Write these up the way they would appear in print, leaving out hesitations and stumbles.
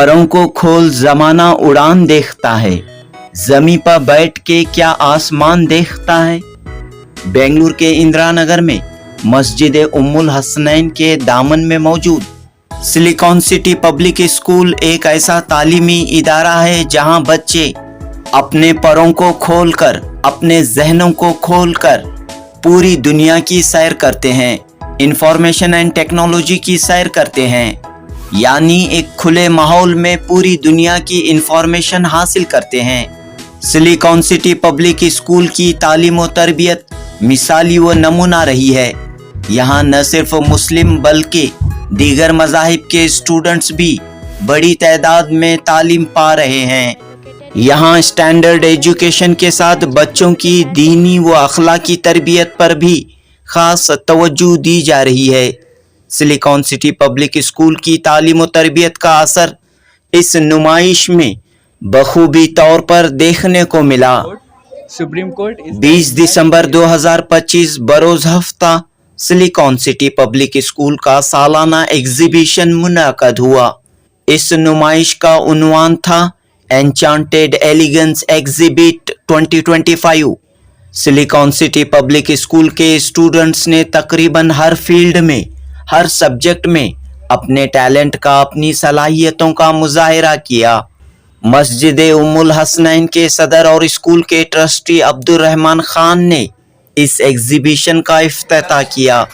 پروں کو کھول زمانہ اڑان دیکھتا ہے، زمیں پر بیٹھ کے کیا آسمان دیکھتا ہے۔ بنگلور کے اندرا نگر میں مسجد ام الحسنین کے دامن میں موجود سلیکان سٹی پبلک اسکول ایک ایسا تعلیمی ادارہ ہے جہاں بچے اپنے پروں کو کھول کر، اپنے ذہنوں کو کھول کر پوری دنیا کی سیر کرتے ہیں، انفارمیشن اینڈ ٹیکنالوجی کی سیر کرتے ہیں، یعنی ایک کھلے ماحول میں پوری دنیا کی انفارمیشن حاصل کرتے ہیں۔ سلیکان سٹی پبلک اسکول کی تعلیم و تربیت مثالی و نمونہ رہی ہے۔ یہاں نہ صرف مسلم بلکہ دیگر مذاہب کے اسٹوڈنٹس بھی بڑی تعداد میں تعلیم پا رہے ہیں۔ یہاں اسٹینڈرڈ ایجوکیشن کے ساتھ بچوں کی دینی و اخلاقی تربیت پر بھی خاص توجہ دی جا رہی ہے۔ سلیکان سٹی پبلک اسکول کی تعلیم و تربیت کا اثر اس نمائش میں بخوبی طور پر دیکھنے کو ملا۔ 20 دسمبر 2025 بروز ہفتہ سلیکان سٹی پبلک اسکول کا سالانہ ایگزیبیشن منعقد ہوا۔ اس نمائش کا عنوان تھا enchanted elegance exhibit 2025۔ Silicon city public school کے اسٹوڈنٹس نے تقریباً ہر فیلڈ میں، ہر سبجیکٹ میں اپنے ٹیلنٹ کا، اپنی صلاحیتوں کا مظاہرہ کیا۔ مسجد ام الحسنین کے صدر اور اسکول کے ٹرسٹی عبد الرحمن خان نے اس ایگزیبیشن کا افتتاح کیا۔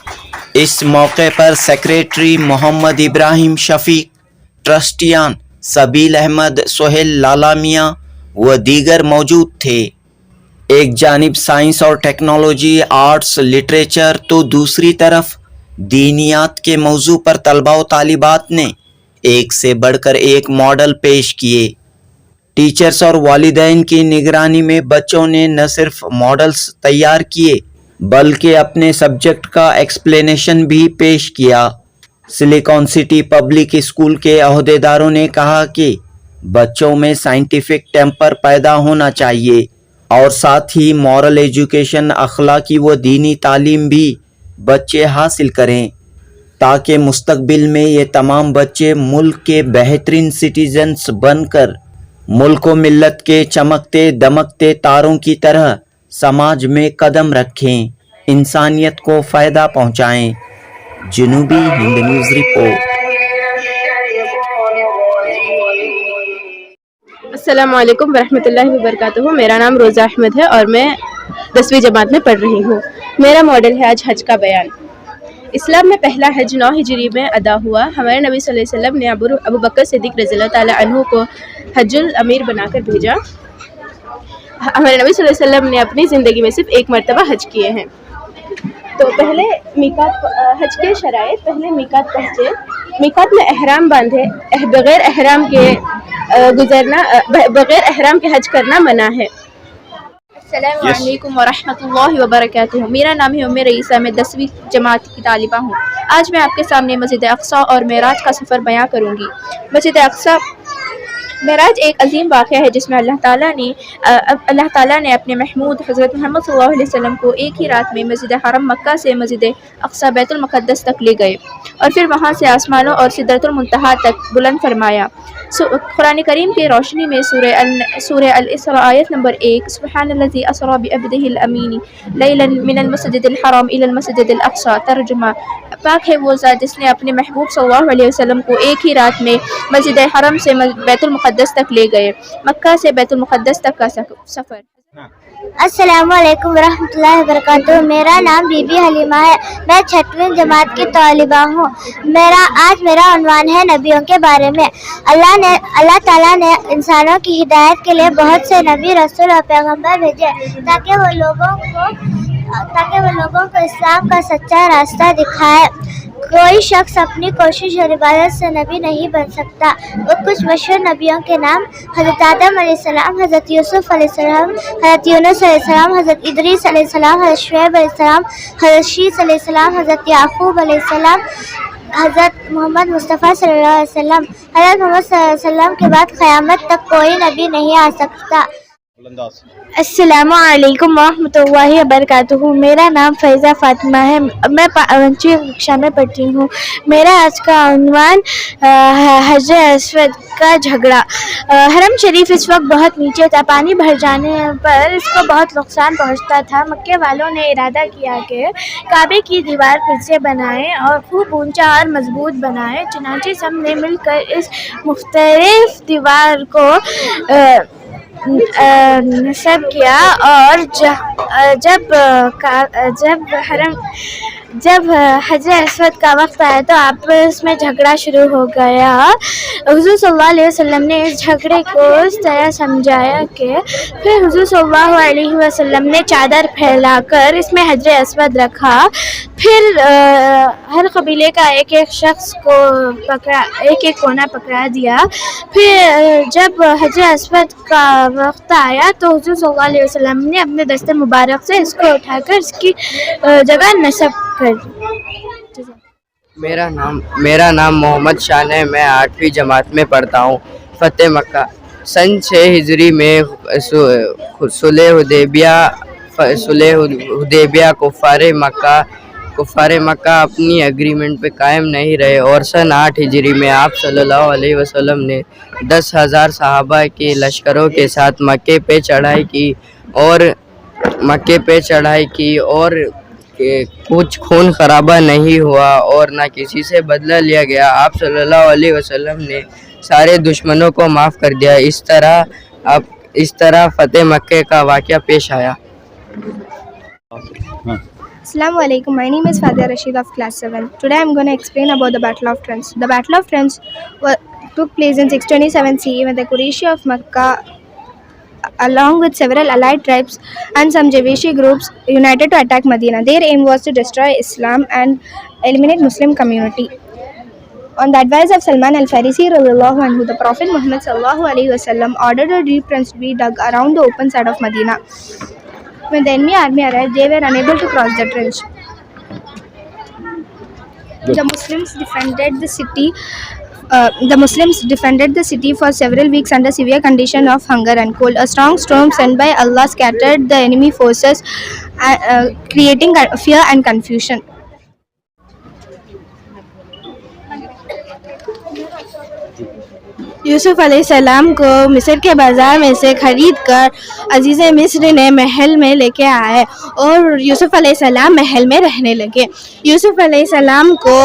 اس موقع پر سیکریٹری محمد ابراہیم شفیق، ٹرسٹیان سبیل احمد، سہیل لالا میاں و دیگر موجود تھے۔ ایک جانب سائنس اور ٹیکنالوجی، آرٹس، لٹریچر تو دوسری طرف دینیات کے موضوع پر طلباء و طالبات نے ایک سے بڑھ کر ایک ماڈل پیش کیے۔ ٹیچرز اور والدین کی نگرانی میں بچوں نے نہ صرف ماڈلز تیار کیے بلکہ اپنے سبجیکٹ کا ایکسپلینیشن بھی پیش کیا۔ سلیکان سٹی پبلک اسکول کے عہدیداروں نے کہا کہ بچوں میں سائنٹیفک ٹیمپر پیدا ہونا چاہیے اور ساتھ ہی مورل ایجوکیشن، اخلاقی و دینی تعلیم بھی بچے حاصل کریں تاکہ مستقبل میں یہ تمام بچے ملک کے بہترین سٹیزنز بن کر ملک و ملت کے چمکتے دمکتے تاروں کی طرح سماج میں قدم رکھیں، انسانیت کو فائدہ پہنچائیں۔ جنوبی ہند نیوز رپورٹ۔ السلام علیکم ورحمۃ اللہ وبرکاتہ۔ میرا نام روزہ احمد ہے اور میں 10ویں جماعت میں پڑھ رہی ہوں۔ میرا ماڈل ہے آج حج کا بیان۔ اسلام میں پہلا حج 9 ہجری میں ادا ہوا۔ ہمارے نبی صلی اللہ علیہ وسلم نے ابو بکر صدیق رضی اللہ تعالیٰ عنہ کو حج الامیر بنا کر بھیجا۔ ہمارے نبی صلی اللہ علیہ وسلم نے اپنی زندگی میں صرف ایک مرتبہ حج کیے ہیں۔ تو پہلے میقات، حج کے شرائط، پہلے میقات پہنچے، میقات میں احرام باندھے، بغیر احرام کے بغیر احرام کے حج کرنا منع ہے۔ السلام علیکم ورحمۃ اللہ وبرکاتہ۔ میرا نام ہے عمر عیسیٰ، میں 10ویں جماعت کی طالبہ ہوں۔ آج میں آپ کے سامنے مسجد اقصیٰ اور معراج کا سفر بیان کروں گی۔ مسجد اقصیٰ معراج ایک عظیم واقعہ ہے جس میں اللہ تعالیٰ نے اپنے محمود حضرت محمد صلی اللہ علیہ وسلم کو ایک ہی رات میں مسجد حرم مکہ سے مسجد اقصیٰ بیت المقدس تک لے گئے اور پھر وہاں سے آسمانوں اور سدرۃ المنتہا تک بلند فرمایا۔ قرآن کریم کی روشنی میں سورہ الاسراء آیت نمبر 1، سبحان الذی اسری بعبدہ الامین لیلا من المسجد الحرام الی المسجد الاقصیٰ۔ ترجمہ: پاک ہے وہ ذات جس نے اپنے محبوب صلی اللہ علیہ وسلم کو ایک ہی رات میں مسجد حرم سے بیت المقدس تک لے گئے۔ مکہ سے بیت المقدس تک کا سفر۔ السلام علیکم ورحمۃ اللہ وبرکاتہ۔ میرا نام بی بی حلیمہ ہے، میں 6ویں جماعت کی طالبہ ہوں۔ آج میرا عنوان ہے نبیوں کے بارے میں۔ اللہ تعالیٰ نے انسانوں کی ہدایت کے لیے بہت سے نبی، رسول اور پیغمبر بھیجے تاکہ وہ لوگوں کو اسلام کا سچا راستہ دکھائے۔ کوئی شخص اپنی کوشش اور عبادت سے نبی نہیں بن سکتا۔ کچھ مشہور نبیوں کے نام: حضرت آدم علیہ السلام، حضرت یوسف علیہ السلام، حضرت یونس علیہ السلام، حضرت ادریس علیہ السلام، حضرت شعیب علیہ السلام، حضرت شیس علیہ السلام، حضرت یعقوب علیہ السلام، حضرت محمد مصطفیٰ صلی اللہ علیہ وسلم۔ حضرت محمد صلی اللہ علیہ وسلم کے بعد قیامت تک کوئی نبی نہیں آ سکتا۔ अस्सलामु अलैकुम वरहमतुल्लाहि वबरकातुहू। मेरा नाम फ़ैज़ा फ़ातिमा है। मैं 5वीं कक्षा में पढ़ती हूँ। मेरा आज का उन्वान हजर अस्वद का झगड़ा। हरम शरीफ इस वक्त बहुत नीचे था। पानी भर जाने पर इसको बहुत नुकसान पहुँचता था। मक्के वालों ने इरादा किया कि काबे की दीवार फिर से बनाएं और खूब ऊंचा और मजबूत बनाएं। चुनांचे सब ने मिलकर इस मुख्तलिफ दीवार को नस्ब किया और जब हजर अस्वद का वक्त आया तो आपस में झगड़ा शुरू हो गया। हुज़ूर सल्लल्लाहु अलैहि वसल्लम ने इस झगड़े को इस तरह समझाया कि फिर हुज़ूर सल्लल्लाहु अलैहि वसल्लम ने चादर फैलाकर इसमें हजर अस्वद रखा। फिर हर कबीले का एक एक शख्स को पकड़ा, एक एक कोना पकड़ा दिया। फिर जब हजर अस्वद का वक्त आया तो हुज़ूर सल्लल्लाहु अलैहि वसल्लम ने अपने दस्ते मुबारक से इसको उठाकर इसकी जगह नस्ब कर दी। मेरा नाम मोहम्मद शान है। मैं 8वीं जमात में पढ़ता हूँ। फ़तेह मक्का सन 6 हिजरी में सुलह हुदैबिया कुफ़ारे मक्का अपनी एग्रीमेंट पे कायम नहीं रहे और सन 8 हिजरी में आप सल्लल्लाहु अलैहि वसल्लम ने 10,000 सहाबा के लश्करों के साथ मक्के पे चढ़ाई की और कुछ खून खराबा नहीं हुआ और ना किसी से बदला लिया गया। आप सल्लल्लाहु अलैहि वसल्लम ने सारे दुश्मनों को माफ़ कर दिया। इस तरह फ़तेह मक्के का वाक़या पेश आया। Assalamu alaikum. My name is Fadia Rashid of class 7. Today I am going to explain about the Battle of Trent. The Battle of Trent took place in 627 CE when the Quraysh of Makkah, along with several allied tribes and some Jewish groups, united to attack Medina. Their aim was to destroy Islam and eliminate Muslim community. On the advice of Salman al-Farisi radhiyallahu anhu, the Prophet Muhammad sallallahu alaihi wasallam ordered a deep trench to be dug around the open side of Medina. When the enemy army arrived, they were unable to cross the trench. The Muslims defended the city for several weeks under severe condition of hunger and cold. A strong storm sent by Allah scattered the enemy forces, creating fear and confusion. Yusuf अलैहिस्सलाम को मिस्र के बाज़ार में से ख़रीद कर अजीज़ मिस्र ने महल में लेके आए और यूसुफ अलैहिस्सलाम महल में रहने लगे। यूसुफ अलैहिस्सलाम को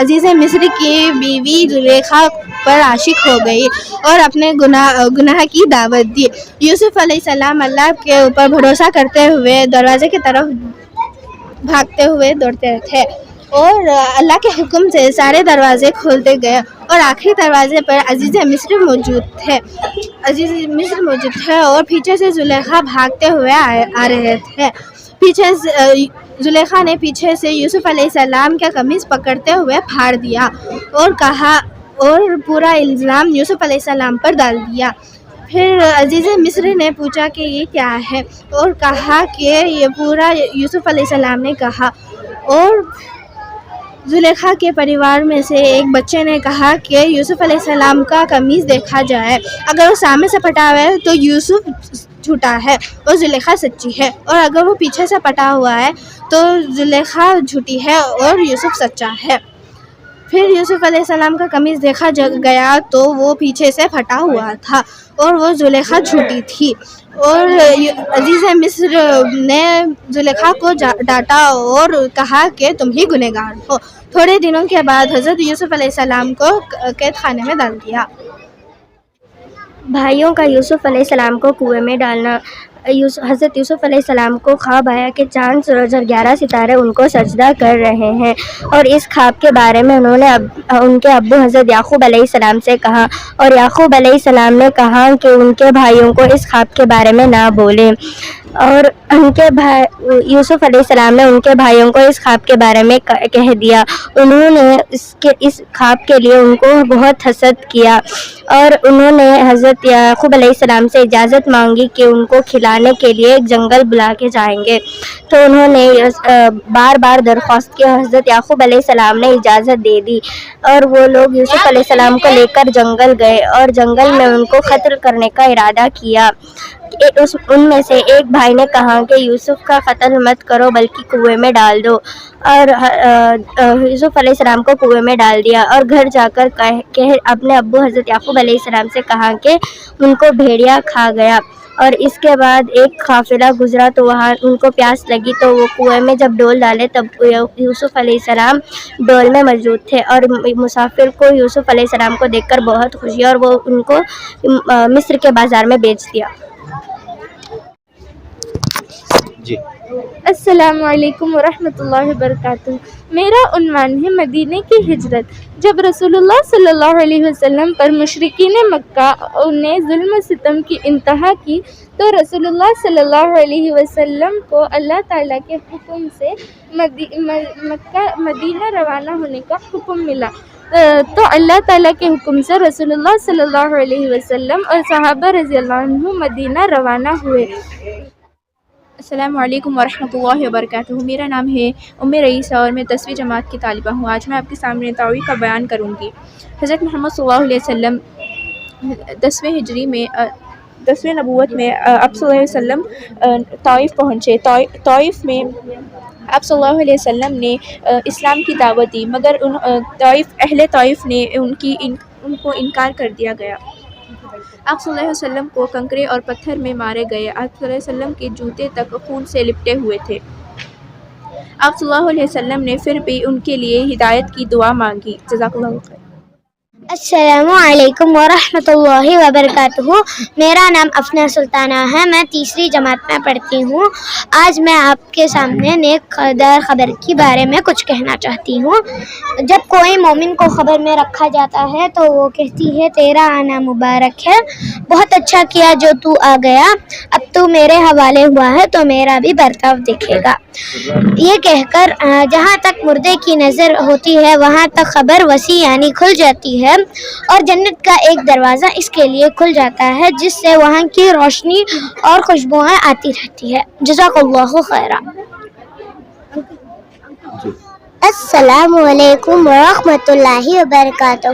अजीज़ मिस्र की बीवी जुलेखा पर आशिक हो गई और अपने गुनाह की दावत दी। यूसुफ अलैहिस्सलाम अल्लाह के ऊपर भरोसा करते हुए दरवाज़े की तरफ भागते हुए दौड़ते थे और अल्लाह के हुक्म से सारे दरवाज़े खोलते गए और आखिरी दरवाजे पर अजीज़ मिस्र मौजूद थे और पीछे से जुलेखा भागते हुए आ रहे थे। जुलेखा ने पीछे से यूसुफ अलैहिस्सलाम का कमीज़ पकड़ते हुए फाड़ दिया और पूरा इल्ज़ाम यूसुफ अलैहिस्सलाम पर डाल दिया। फिर अजीज़ मिस्र ने पूछा कि ये क्या है और कहा कि ये पूरा यूसुफ अलैहिस्सलाम ने कहा। और जुलेखा के परिवार में से एक बच्चे ने कहा कि यूसुफ अलैहिस्सलाम का कमीज़ देखा जाए, अगर वो सामने से फटा हुआ है तो यूसुफ झूठा है और जुलेखा सच्ची है, और अगर वो पीछे से फटा हुआ है तो जुलेखा झूठी है और यूसुफ सच्चा है। फिर यूसुफ अलैहिस्सलाम का कमीज़ देखा गया तो वो पीछे से फटा हुआ था और वो जुलेखा झूठी थी और अजीज़ मिस्र ने जुलेखा को डांटा और कहा कि तुम ही गुनहगार हो। थोड़े दिनों के बाद हज़रत यूसुफ अलैहिस्सलाम को कैद खाने में डाल दिया। भाइयों का यूसुफ अलैहिस्सलाम को कुएं में डालना। हज़रत यूसुफ अलैहिस्सलाम को ख्वाब आया कि चाँद, सूरज और 11 सितारे उनको सजदा कर रहे हैं और इस ख्वाब के बारे में उन्होंने उनके अब्बू हज़रत याकूब अलैहिस्सलाम से कहा और याकूब अलैहिस्सलाम ने कहा कि उनके भाइयों को इस ख्वाब के बारे में ना बोलें और उनके भाई यूसुफ अलैहिस्सलाम ने उनके भाइयों को इस ख्वाब के बारे में कह दिया। उन्होंने इस ख्वाब के लिए उनको बहुत हसद किया और उन्होंने हज़रत याकूब अलैहिस्सलाम से इजाज़त मांगी कि उनको खिला جلانے کے لیے ایک جنگل بلا کے جائیں گے. تو انہوں نے بار بار درخواست کی. حضرت یعقوب علیہ السلام نے اجازت دے دی اور وہ لوگ یوسف علیہ السلام کو لے کر جنگل گئے اور جنگل میں ان کو قتل کرنے کا ارادہ کیا. ان میں سے ایک بھائی نے کہا کہ یوسف کا قتل مت کرو بلکہ کنویں میں ڈال دو, اور یوسف علیہ السلام کو کنویں میں ڈال دیا اور گھر جا کر اپنے ابو حضرت یعقوب علیہ السلام سے کہا کہ ان کو بھیڑیا کھا گیا. اور اس کے بعد ایک قافلہ گزرا تو وہاں ان کو پیاس لگی تو وہ کنویں میں جب ڈول ڈالے تب یوسف علیہ السلام ڈول میں موجود تھے, اور مسافر کو یوسف علیہ السلام کو دیکھ کر بہت خوشی اور وہ ان کو مصر کے بازار میں بیچ دیا. جی. السلام علیکم ورحمۃ اللہ وبرکاتہ. میرا عنوان ہے مدینے کی ہجرت. جب رسول اللہ صلی اللہ علیہ وسلم پر مشرکین مکہ نے ظلم و ستم کی انتہا کی تو رسول اللہ صلی اللہ علیہ وسلم کو اللہ تعالیٰ کے حکم سے مدینہ روانہ ہونے کا حکم ملا. تو اللہ تعالیٰ کے حکم سے رسول اللہ صلی اللہ علیہ وسلم اور صحابہ رضی اللہ عنہ مدینہ روانہ ہوئے. السلام علیکم ورحمۃ اللہ وبرکاتہ. میرا نام ہے رئیسہ اور میں 10ویں جماعت کی طالبہ ہوں. آج میں آپ کے سامنے تعویذ کا بیان کروں گی. حضرت محمد صلی اللہ علیہ وسلم 10ویں ہجری میں 10ویں نبوت میں آپ صلی اللہ علیہ وسلم طائف پہنچے. طائف میں آپ صلی اللہ علیہ وسلم نے اسلام کی دعوت دی, مگر اہل طائف نے ان کو انکار کر دیا گیا. آپ صلی اللہ علیہ وسلم کو کنکرے اور پتھر میں مارے گئے. آپ صلی اللہ علیہ وسلم کے جوتے تک خون سے لپٹے ہوئے تھے. آپ صلی اللہ علیہ وسلم نے پھر بھی ان کے لیے ہدایت کی دعا مانگی. جزاک اللہ خیر. السلام علیکم ورحمۃ اللہ وبرکاتہ. میرا نام افنا سلطانہ ہے, میں 3ری جماعت میں پڑھتی ہوں. آج میں آپ کے سامنے نیک خبر کے بارے میں کچھ کہنا چاہتی ہوں. جب کوئی مومن کو خبر میں رکھا جاتا ہے تو وہ کہتی ہے تیرا آنا مبارک ہے, بہت اچھا کیا جو تو آ گیا, اب تو میرے حوالے ہوا ہے تو میرا بھی برتاؤ دیکھے گا. یہ کہہ کر جہاں تک مردے کی نظر ہوتی ہے وہاں تک خبر وسیع یعنی کھل جاتی ہے, اور جنت کا ایک دروازہ اس کے لیے کھل جاتا ہے جس سے وہاں کی روشنی اور خوشبوئیں آتی رہتی ہے. جزاک اللہ خیرا. السلام علیکم ورحمۃ اللہ وبرکاتہ.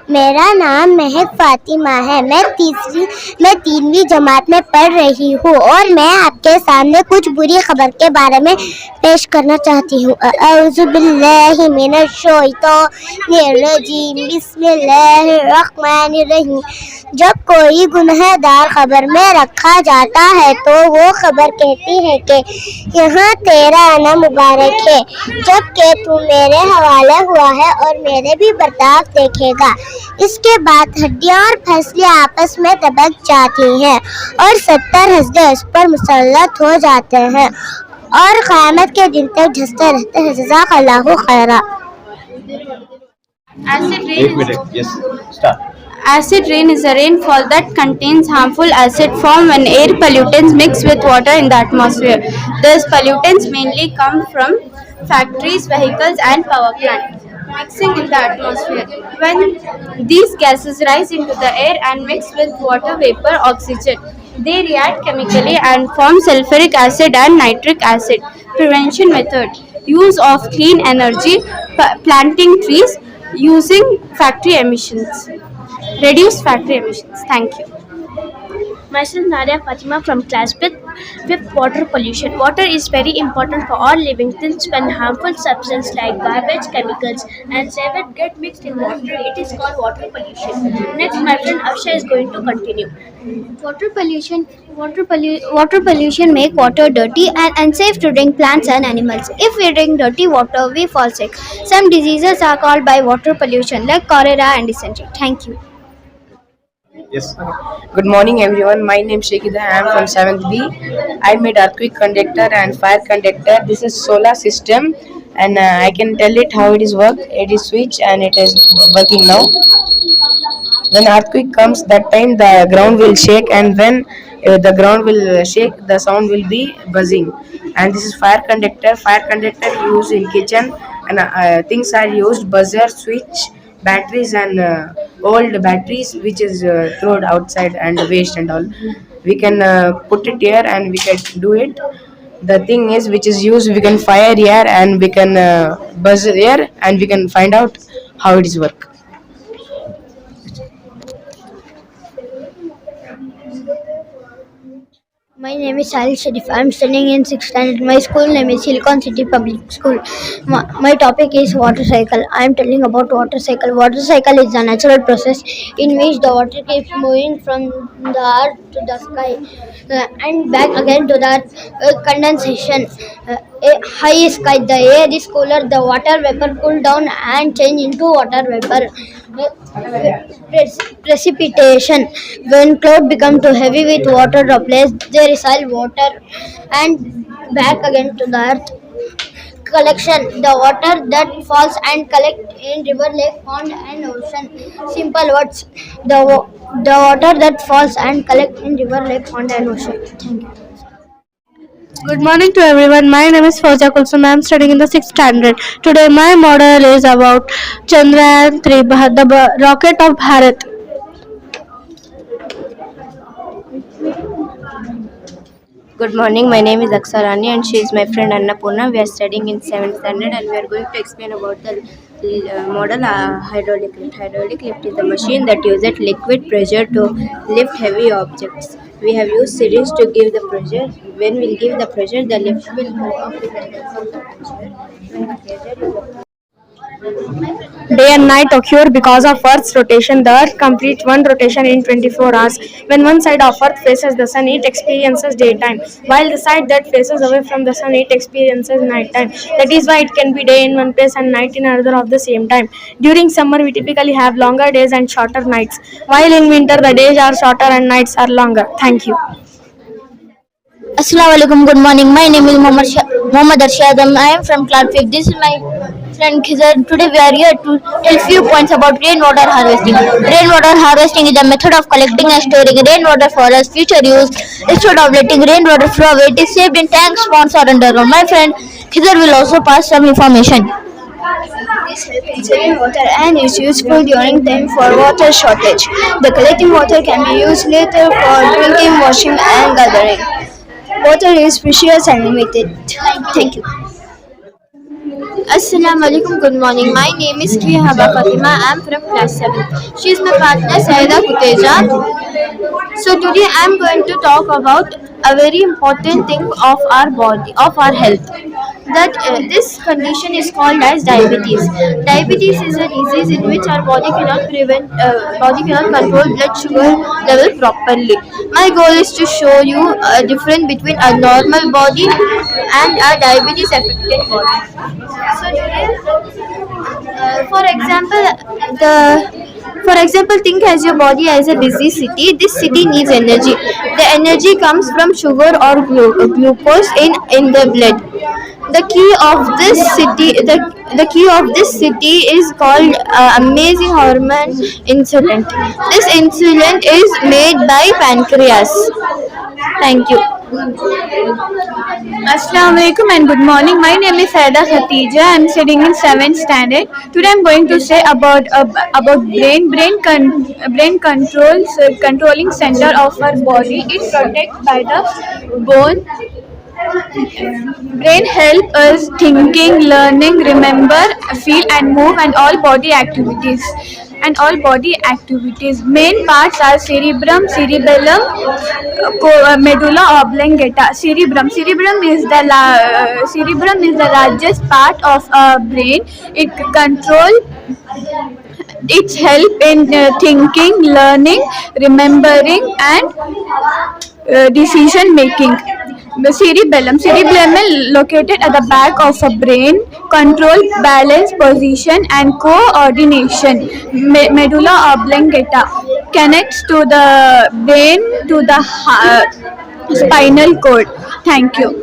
میرا نام مہک فاطمہ ہے, میں 3ویں جماعت میں پڑھ رہی ہوں اور میں آپ کے سامنے کچھ بری خبر کے بارے میں پیش کرنا چاہتی ہوں. اعوذ باللہ من الشیطان الرجیم, بسم اللہ الرحمن الرحیم. جب کوئی گناہ دار خبر میں رکھا جاتا ہے تو وہ خبر کہتی ہے کہ یہاں تیرا آنا مبارک ہے, جبکہ تو میرے حوالے ہوا ہے اور میرے بھی برتاؤ دیکھے گا. اس کے بعد ہڈیاں اور پھسلیاں آپس میں دبک جاتی ہیں اور 70 حسدے اس پر مسلط ہو جاتے ہیں اور قیامت کے دن تک جھنستے رہتے ہیں. جزاک اللہ خیرا. Acid rain is a rainfall that contains harmful acid formed when air pollutants mix with water in the atmosphere. These pollutants mainly come from factories, vehicles and power plants mixing in the atmosphere. When these gases rise into the air and mix with water vapor oxygen, they react chemically and form sulfuric acid and nitric acid. Prevention method: use of clean energy, planting trees, using factory emissions. Reduce factory emissions. Thank you. Myself Nadia Fatima from class 5th. Water pollution. Water is very important for all living things. When harmful substances like garbage, chemicals and sewage get mixed in water, it is called water pollution. Next, my friend Akshay is going to continue. Water pollution make water dirty and unsafe to drink plants and animals. If we drink dirty water, we fall sick. Some diseases are caused by water pollution like cholera and dysentery. Thank you. Yes. Good morning everyone, my name is Shekida. I am from 7th B. I made earthquake conductor and fire conductor. This is solar system and I can tell it how it is work. It is switch and it is working now. When earthquake comes, that time the ground will shake, and when the ground will shake, the sound will be buzzing. And this is fire conductor. Fire conductor used in kitchen, and things are used: buzzer, switch, batteries, and old batteries which is thrown outside and waste and all. we can put it here and we can do it. The thing is, which is used, we can fire here and we can buzz here and we can find out how it is work. My name is Sahil Sharif. I am studying in 6th standard. My school name is Silicon City Public School. My topic is water cycle. I am telling about water cycle. Water cycle is a natural process in which the water keeps moving from the earth to the sky and back again to the condensation. A high sky, the air is cooler, the water vapor cool down and change into water vapor. Precipitation, when cloud become too heavy with water droplets, they resolve water and back again to the earth. Collection, the water that falls and collect in river, lake, pond and ocean. Simple words, the water that falls and collect in river, lake, pond and ocean. Thank you. Good morning to everyone. My name is Fauza Kulsum. I am studying in the 6th standard. Today my model is about Chandrayaan 3, the rocket of Bharat. Good morning, my name is Aksarani and she is my friend Annapurna. We are studying in 7th standard and we are going to explain about the model hydraulic lift. Hydraulic lift is a machine that uses liquid pressure to lift heavy objects. We have used syringe to give the pressure. When we give the pressure, the lift will go up with the help of the pressure. When the pressure is up, Day and night occur because of Earth's rotation. The Earth completes one rotation in 24 hours. When one side of Earth faces the sun, it experiences daytime, while the side that faces away from the sun, it experiences nighttime. That is why it can be day in one place and night in another of the same time. During summer, we typically have longer days and shorter nights, while in winter, the days are shorter and nights are longer. Thank you. Assalamu alaikum. Good morning. My name is Mohammad Arshad. I am from class 5. This is my friend Khizar. Today we are here to tell few points about rainwater harvesting. Rainwater harvesting is a method of collecting and storing rainwater for us future use. Instead of letting rainwater flow away, it is saved in tanks, ponds or underground. My friend Khizar will also pass some information. This helps in saving water and is useful during time for water shortage. The collecting water can be used later for drinking, washing and gathering. Water is precious and limited. Thank you. Assalamu alaikum. Good morning. My name is Haba Fatima. I am from class 7. She is my partner Saida Kuteja. So today I am going to talk about a very important thing of our body, of our health. That this condition is called as diabetes. Diabetes is a disease in which our body cannot control blood sugar level properly. My goal is to show you a difference between a normal body and a diabetes affected body. So today, for example, think as your body as a busy city. This city needs energy. The energy comes from sugar or glucose in the blood. The key of this city is called amazing hormone insulin. This insulin is made by pancreas. Thank you. Assalamu alaikum and good morning. My name is Saida Khatija. I am studying in 7th standard. Today I am going to say about brain controlling center of our body. It protected by the bone. Brain help us thinking, learning, remember, feel and move and all body activities. Main parts are cerebrum, cerebellum, medulla oblongata. Cerebrum is the largest part of our brain. It's help in thinking, learning, remembering and decision making. The cerebellum is located at the back of a brain, control, balance, position and coordination. Medulla oblongata connects to the brain to the spinal cord. Thank you.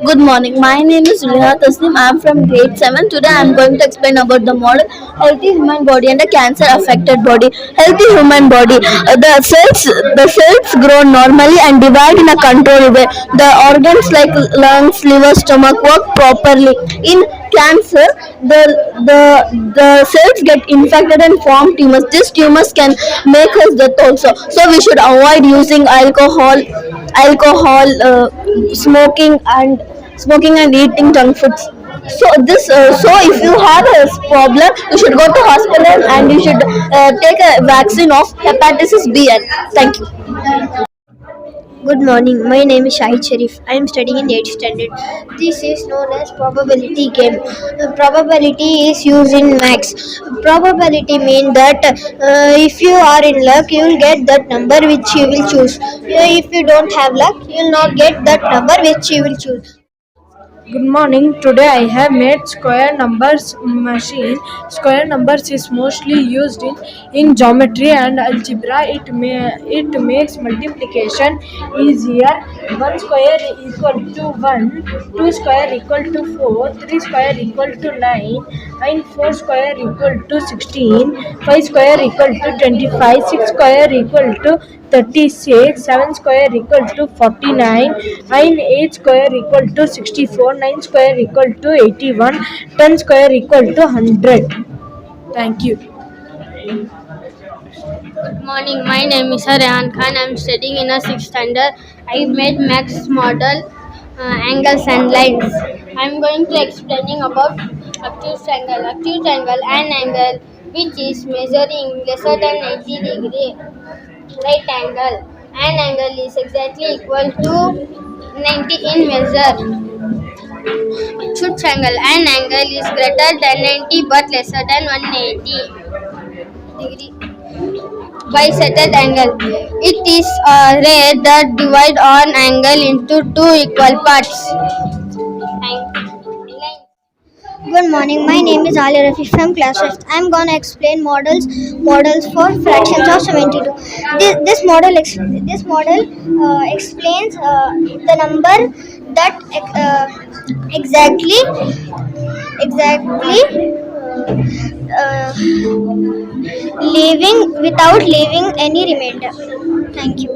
Good morning. My name is Riha Tasnim. I am from grade 7. Today I am going to explain about the model healthy human body and the cancer affected body. Healthy human body. The cells grow normally and divide in a controlled way. The organs like lungs, liver, stomach work properly. In cancer, the cells get infected and form tumors. These tumors can make us death also. So we should avoid using alcohol, smoking and eating junk foods. So if you have a problem, you should go to hospital and you should take a vaccine of hepatitis B. Thank you. Good morning. My name is Shahid Sharif. I am studying in 8th standard. This is known as probability game. Probability is used in maths. Probability means that if you are in luck, you will get that number which you will choose. If you don't have luck, you will not get that number which you will choose. Good morning. Today I have made square numbers machine. Square numbers is mostly used in geometry and algebra. It makes multiplication easier. 1 square equal to 1, 2 square equal to 4, 3 square equal to 9, and 4 square equal to 16, 5 square equal to 25, 6 square equal to 36, 7 square equal to 49, and 8 square equal to 64, 9 square equal to 81, 10 square equal to 100. Thank you. Good morning. My name is Rehan Khan. I am studying in a 6th standard. I made max model angles and lines. I am going to explaining about obtuse angle. Obtuse angle, an angle which is measuring lesser than 90 degree right angle. An angle is exactly equal to 90 in measure. Obtuse angle, an angle is greater than 90 but lesser than 180 degree. Bisected angle. It is a ray that divides an angle into two equal parts. Good morning. My name is Ali Rafi from class 5th. I am gonna explain models for fractions of 72. This model explains the number that exactly without leaving any remainder. Thank you.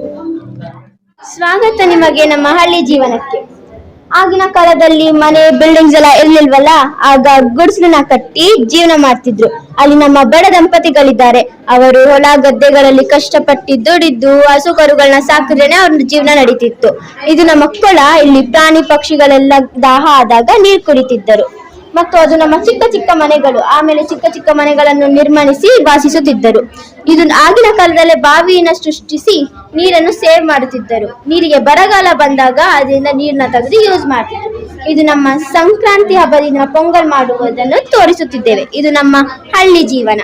ಸ್ವಾಗತ ನಿಮಗೆ ನಮ್ಮ ಹಳ್ಳಿ ಜೀವನಕ್ಕೆ. ಆಗಿನ ಕಾಲದಲ್ಲಿ ಮನೆ buildings ಎಲ್ಲ ಇರ್ಲಿಲ್ವಲ್ಲ, ಆಗ ಗುಡಿಸಲನ್ನ ಕಟ್ಟಿ ಜೀವನ ಮಾಡ್ತಿದ್ರು. ಅಲ್ಲಿ ನಮ್ಮ ಬಡ ದಂಪತಿಗಳಿದ್ದಾರೆ. ಅವರು ಹೊಲ ಗದ್ದೆಗಳಲ್ಲಿ ಕಷ್ಟಪಟ್ಟು ದುಡಿದ್ದು ಹಸು ಕರುಗಳನ್ನ ಸಾಕಿದ್ರೇನೆ ಅವ್ರ ಜೀವನ ನಡೀತಿತ್ತು. ಇದು ನಮ್ಮ ಕೊಳ. ಇಲ್ಲಿ ಪ್ರಾಣಿ ಪಕ್ಷಿಗಳೆಲ್ಲ ದಾಹ ಆದಾಗ ನೀರು ಕುಡಿತಿದ್ದರು. ಮತ್ತು ಅದು ನಮ್ಮ ಚಿಕ್ಕ ಚಿಕ್ಕ ಮನೆಗಳು. ಆಮೇಲೆ ಚಿಕ್ಕ ಚಿಕ್ಕ ಮನೆಗಳನ್ನು ನಿರ್ಮಿಸಿ ವಾಸಿಸುತ್ತಿದ್ದರು. ಇದು ಆಗಿನ ಕಾಲದಲ್ಲೇ ಬಾವಿಯನ್ನು ಸೃಷ್ಟಿಸಿ ನೀರನ್ನು ಸೇವ್ ಮಾಡುತ್ತಿದ್ದರು. ನೀರಿಗೆ ಬರಗಾಲ ಬಂದಾಗ ಅದರಿಂದ ನೀರನ್ನ ತೆಗೆದು ಯೂಸ್ ಮಾಡ್ತಿದ್ರು. ಇದು ನಮ್ಮ ಸಂಕ್ರಾಂತಿ ಹಬ್ಬದಿಂದ ಪೊಂಗಲ್ ಮಾಡುವುದನ್ನು ತೋರಿಸುತ್ತಿದ್ದೇವೆ. ಇದು ನಮ್ಮ ಹಳ್ಳಿ ಜೀವನ.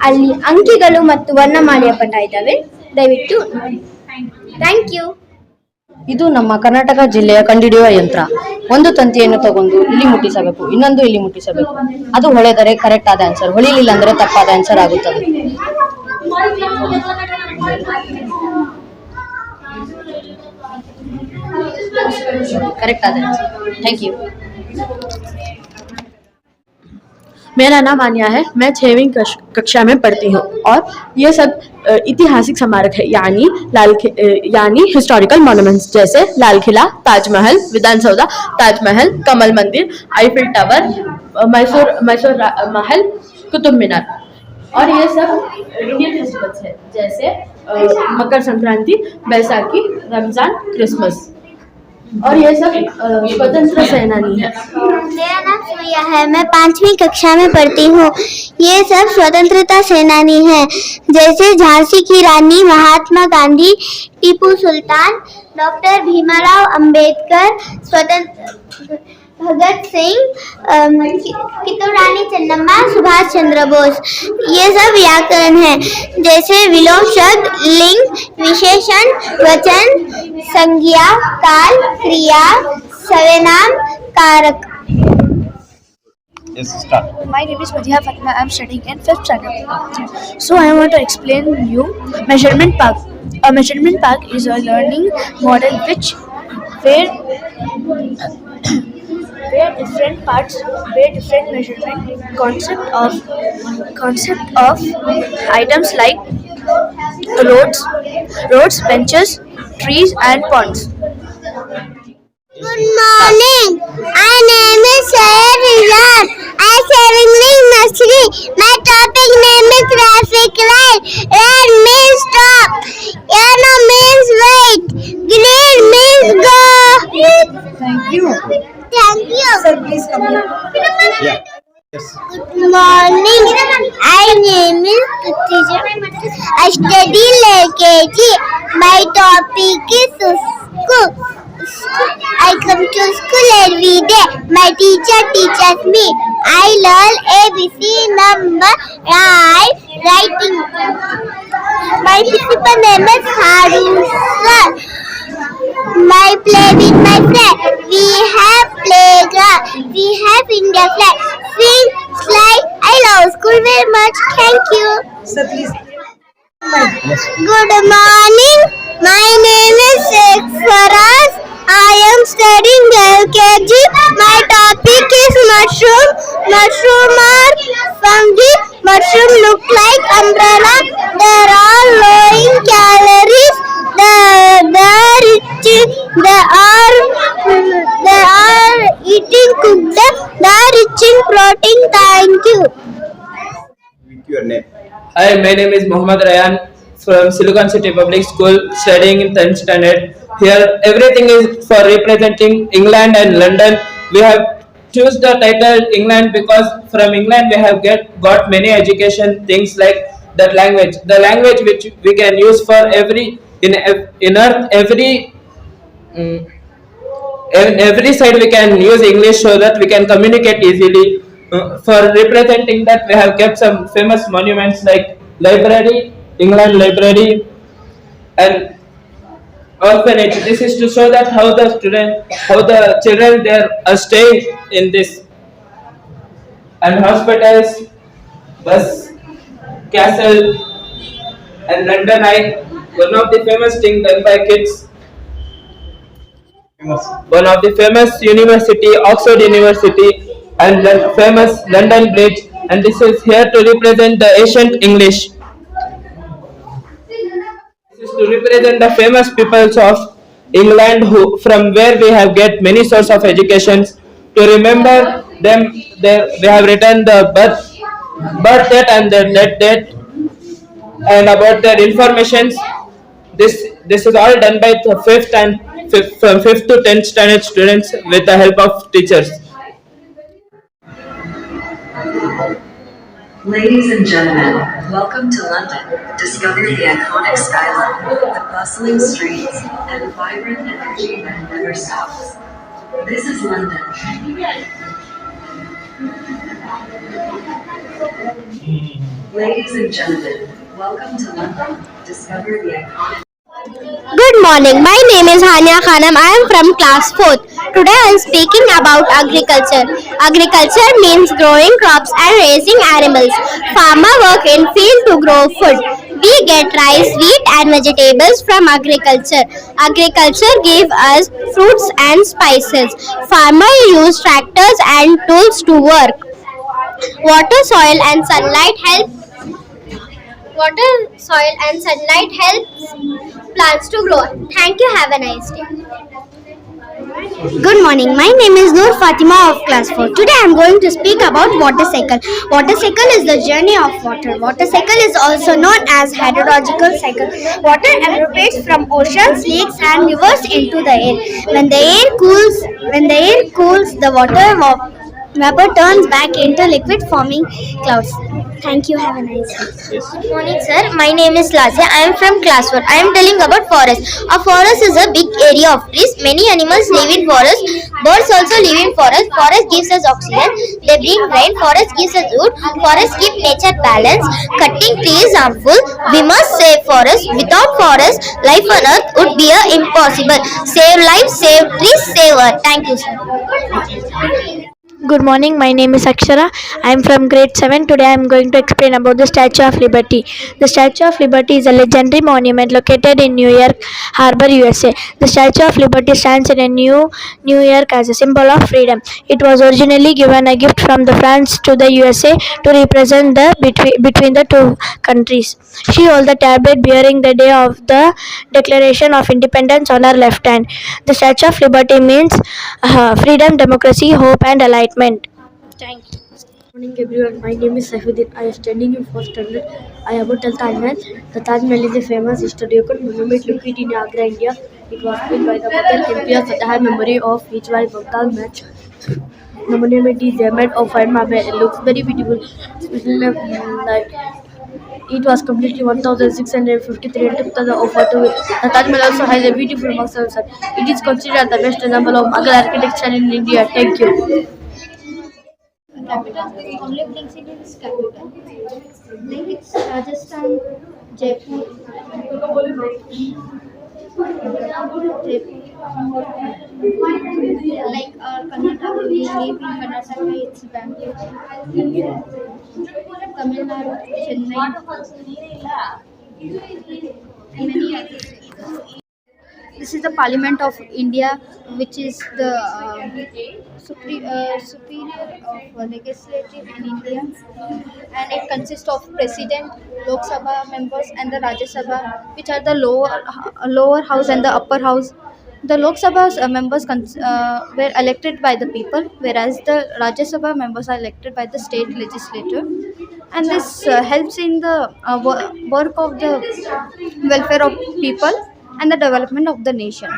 ಅಲ್ಲಿ ಅಂಕಿಗಳು ಮತ್ತು ವರ್ಣಮಾಲೆಯ ಪಟ ಇದ್ದಾವೆ, ದಯವಿಟ್ಟು ನೋಡಿ. Thank you. ಇದು ನಮ್ಮ ಕರ್ನಾಟಕ ಜಿಲ್ಲೆಯ ಕಂಡುಹಿಡಿಯುವ ಯಂತ್ರ. ಒಂದು ತಂತಿಯನ್ನು ತಗೊಂಡು ಇಲ್ಲಿ ಮುಟ್ಟಿಸಬೇಕು, ಇನ್ನೊಂದು ಇಲ್ಲಿ ಮುಟ್ಟಿಸಬೇಕು. ಅದು ಹೊಳೆದರೆ ಕರೆಕ್ಟ್ ಆದ ಆನ್ಸರ್, ಹೊಳಿಲಿಲ್ಲ ಅಂದ್ರೆ ತಪ್ಪಾದ ಆನ್ಸರ್ ಆಗುತ್ತದೆ. Correct answer. Thank you. मेरा नाम आन्या है. मैं 6वीं कक्षा में पढ़ती हूँ और ये सब ऐतिहासिक स्मारक है, यानी हिस्टोरिकल मॉन्यूमेंट्स, जैसे लाल किला, ताजमहल, विधानसौधा, ताजमहल, कमल मंदिर, आईफिल टावर, मैसूर महल, कुतुब मीनार. और ये सब इंडियन फेस्टिवल्स है, जैसे मकर संक्रांति, बैसाखी, रमजान, क्रिसमस. और ये सब स्वतंत्र सेनानी है. मेरा नाम सुमैया है. मैं 5वीं कक्षा में पढ़ती हूँ. ये सब स्वतंत्रता सेनानी हैं, जैसे झांसी की रानी, महात्मा गांधी, टीपू सुल्तान, डॉक्टर भीमराव अंबेडकर, भगत सिंह, कितूरानी चन्नम्मा, सुभाष चंद्र बोस. ये सब व्याकरण है, जैसे विलोम शब्द, लिंग, विशेषण, वचन, संज्ञा, काल, क्रिया, सर्वनाम, कारक. Yes, start. My name is Madhya Fatma. I am studying in 5th standard. So I want to explain you measurement park. A measurement park is a learning model where where different parts, where different measurement, concept of items like roads, benches, trees, and ponds. Good morning. My name is Sayed Rizal. I am studying nursery. My topic name is traffic light. Red means stop. Yellow means wait. Green means go. Thank you. Sir, please come here. Good morning. My name is Khatija. I study LKG. My topic is school. I come to school every day. My teacher teaches me. I learn ABC number, writing. My principal name is Harun sir. My play with my friend. We have playground. We have India flag. Swing, slide. I love school very much. Thank you. Sir, please. Good morning. My name is Sheikh Faraz. I am studying LKG. My topic is mushroom. Mushroom are fungi. Mushroom look like umbrella. They are low in calories. They are eating cooked. They are rich in protein. Thank you. Your name. Hi, my name is Muhammad Rayan from Silicon City Public School, studying in 10th standard. Here, everything is for representing England and London. We have choose the title England because from England we have got many education things like that language. The language which we can use for every in earth every side we can use English so that we can communicate easily. For representing that, we have kept some famous monuments like library, England Library, and orphanage. This is to show that how the children there are staying in this. And hospitals, bus, castle, and London Eye. One of the famous things done by kids. One of the famous university, Oxford University, and famous London Bridge, and this is here to represent the ancient English. This is to represent the famous peoples of England who from where we have get many source of educations. To remember them, they have written the birth date and their death date, and about their informations. This is all done by the from 5th to 10th standard students with the help of teachers. Ladies and gentlemen, welcome to London. Discover the iconic skyline, the bustling streets, and vibrant energy that never stops. This is London. Ladies and gentlemen, welcome to London. Discover the iconic. Good morning. My name is Hania Khanam. I am from class 4th. Today I am speaking about agriculture. Agriculture means growing crops and raising animals. Farmers work in field to grow food. We get rice, wheat and vegetables from agriculture. Agriculture gives us fruits and spices. Farmers use tractors and tools to work. Water, soil and sunlight helps plants to grow. Thank you. Have a nice day. Good morning. My name is Noor Fatima of class 4. Today I am going to speak about water cycle. Water cycle is the journey of water. Water cycle is also known as hydrological cycle. Water evaporates from oceans, lakes and rivers into the air. When the air cools, the water vapor turns back into liquid forming clouds. Thank you. Have a nice day. Good morning, sir. My name is Lasya. I am from class 4. I am telling about forest. A forest is a big area of trees. Many animals live in forest. Birds also live in forest. Forest gives us oxygen. They bring rain. Forest gives us wood. Forest keep nature balanced. Cutting trees is harmful. We must save forest. Without forest, life on earth would be impossible. Save life, save trees, save earth. Thank you, sir. Good morning, my name is Akshara. I am from grade 7. Today I am going to explain about the Statue of Liberty. The Statue of Liberty is a legendary monument located in New York Harbor, USA. The Statue of Liberty stands in New York as a symbol of freedom. It was originally given a gift from the France to the USA to represent the between the two countries. She holds the tablet bearing the day of the Declaration of Independence on her left hand. The Statue of Liberty means freedom, democracy, hope, and enlightenment. Thank you. Good morning everyone, my name is Saifuddin. I am studying in 4th standard. I about the Taj Mahal. The Taj Mahal is a famous historical monument located in Agra, India. It was built by the Mughal Emperor Shah Jahan in memory of his wife Mumtaz Mahal. The monument is made of white marble. It looks very beautiful, especially it was completed 1653 in 2002. The Taj Mahal also has a beautiful mosque. It is considered the best example of Mughal architecture in India. Thank you. Capital, only brings it is capital. Like it's Rajasthan, Jaipur. Like Karnataka, we live in Karnataka, it's Bangalore. Tamil Nadu, Chennai, and many others. This is the Parliament of India, which is the superior of legislative in India, and it consists of President, Lok Sabha members, and the Rajya Sabha, which are the lower house and the upper house. The Lok Sabha members were elected by the people, whereas the Rajya Sabha members are elected by the state legislature, and this helps in the work of the welfare of people and the development of the nation.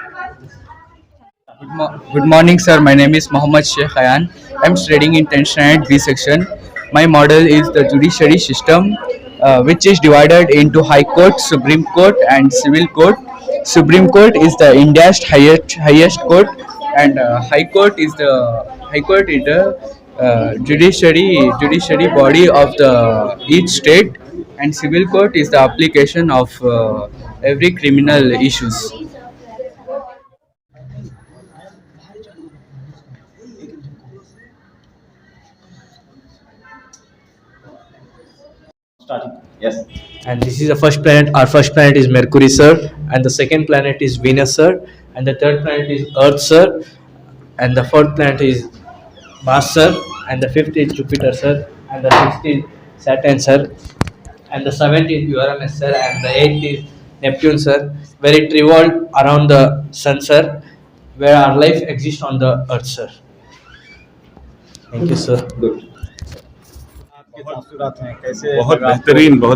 Good morning, sir. My name is Mohammad Sheikh Ayan. I'm studying in 10th standard B section. My model is the judiciary system, which is divided into High Court, Supreme Court, and Civil Court. Supreme Court is the India's highest court, and High Court is the judiciary body of the each state, and Civil Court is the application of every criminal issues. Yes. And this is the first planet. Our first planet is Mercury, sir. And the second planet is Venus, sir. And the third planet is Earth, sir. And the fourth planet is Mars, sir. And the fifth is Jupiter, sir. And the sixth is Saturn, sir. And the seventh is Uranus, sir. And the eighth is Neptune, sir. Where it revolves around the sun, sir. Where our life exists on the Earth, sir. Thank you, sir. Good. बहुत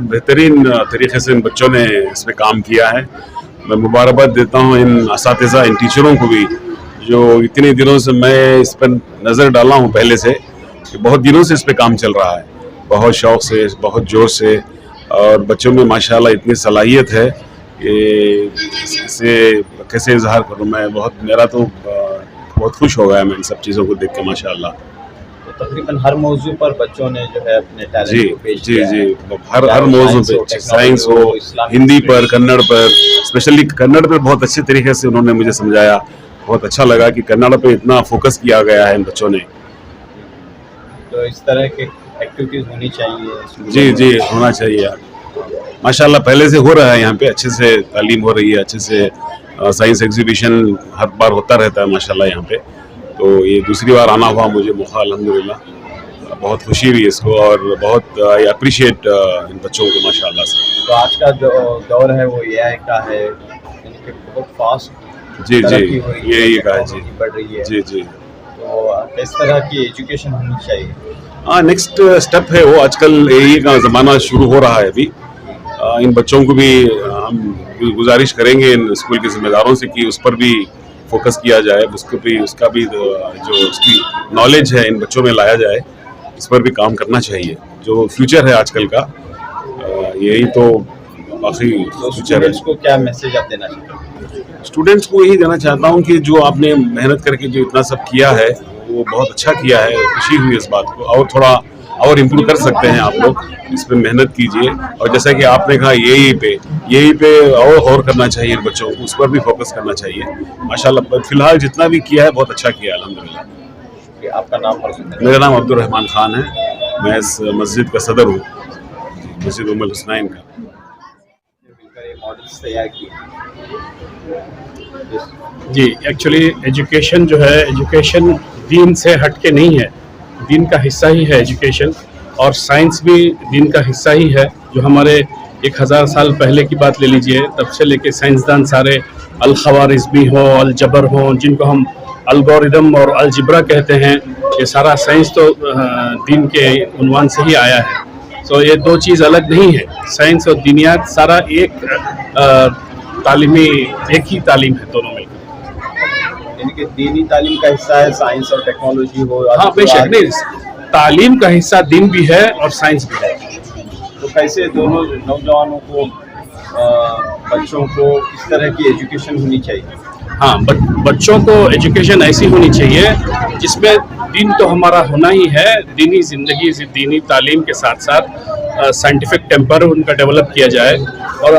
बेहतरीन तरीके से इन बच्चों ने इस पे काम किया है। मैं मुबारकबाद देता हूँ इन असातिज़ा, इन टीचरों को भी, जो इतने दिनों से मैं इस पर नज़र डाला हूँ पहले से, कि बहुत दिनों से इस पे काम चल रहा है, बहुत शौक़ से, बहुत जोश से, और बच्चों में माशाल्लाह इतनी सलाहियत है कि इसे कैसे इजहार करूँ मैं। मेरा तो बहुत खुश हो गया मैं इन सब चीज़ों को देख के माशाल्लाह। तकरीबन हर मौजू पर बच्चों ने जो है अपने टैलेंट को पेश किया है। हर मौजू पे, साइंस हो, हिंदी पर, कन्नड़ पर, स्पेशली कन्नड़ पर बहुत अच्छे तरीके से उन्होंने मुझे समझाया। बहुत अच्छा लगा कि कन्नड़ पे इतना फोकस किया गया है इन बच्चों ने। तो इस तरह के एक्टिविटीज होनी चाहिए। जी होना चाहिए माशाल्लाह। पहले से हो रहा है यहाँ पे, अच्छे से तालीम हो रही है, अच्छे से साइंस एग्जीबिशन हर बार होता रहता है माशाल्लाह यहाँ पे। तो ये दूसरी बार आना हुआ मुझे मौका, अल्हम्दुलिल्लाह बहुत खुशी हुई इसको, और बहुत आई अप्रिशिएट इन बच्चों को माशाल्लाह से। तो आज का जो दौर है वो एआई का है, यानी कि बहुत फास्ट जी ये का है जी, बढ़ रही है जी। तो किस तरह की एजुकेशन होनी चाहिए? हाँ, नेक्स्ट स्टेप है वो। आजकल एआई का ज़माना शुरू हो रहा है अभी। इन बच्चों को भी हम गुजारिश करेंगे इन स्कूल के ज़िम्मेदारों से कि उस पर भी फोकस किया जाए, उसका भी जो उसकी नॉलेज है इन बच्चों में लाया जाए, इस पर भी काम करना चाहिए। जो फ्यूचर है आजकल का, यही तो आखिरी फ्यूचर है। को क्या मैसेज आप देना चाहते हैं? स्टूडेंट्स को यही देना चाहता हूँ कि जो आपने मेहनत करके जो इतना सब किया है वो बहुत अच्छा किया है, खुशी हुई इस बात को, और थोड़ा और इम्प्रूव कर सकते हैं आप लोग, इस पर मेहनत कीजिए। और जैसा कि आपने कहा यही पे और करना चाहिए बच्चों को, उस पर भी फोकस करना चाहिए माशाल्लाह। फिलहाल जितना भी किया है बहुत अच्छा किया है अल्हम्दुलिल्लाह। आपका नाम और मेरा नाम अब्दुल रहमान खान है, मैं इस मस्जिद का सदर हूँ, मस्जिद उम्मुल हुसनैन का। मिलकर ये मॉडल्स तैयार किए। जी, एक्चुअली एजुकेशन जो है, एजुकेशन दीन से हट के नहीं है, दीन का हिस्सा ही है एजुकेशन, और साइंस भी दीन का हिस्सा ही है। जो हमारे 1000 साल पहले की बात ले लीजिए, तब से लेके साइंसदान सारे अल-ख़वारिज़मी हो, अल-जबर हो, जिनको हम अलगोरिदम और अलजिब्रा कहते हैं, ये सारा साइंस तो दीन के उन्वान से ही आया है। तो ये दो चीज़ अलग नहीं है, साइंस और दीनियात सारा एक तालीमी, एक ही तालीम है दोनों मिलकर। यानी कि दीनी तालीम का हिस्सा है साइंस और टेक्नोलॉजी हो। हाँ बेशक, नहीं, तालीम का हिस्सा दीन भी है और साइंस भी है। तो कैसे दोनों नौजवानों को, बच्चों को इस तरह की एजुकेशन होनी चाहिए? हाँ, बच्चों को एजुकेशन ऐसी होनी चाहिए जिसमें दीन तो हमारा होना ही है, दीनी ज़िंदगी से दीनी तालीम के साथ साथ साइंटिफिक टेम्पर उनका डेवलप किया जाए, और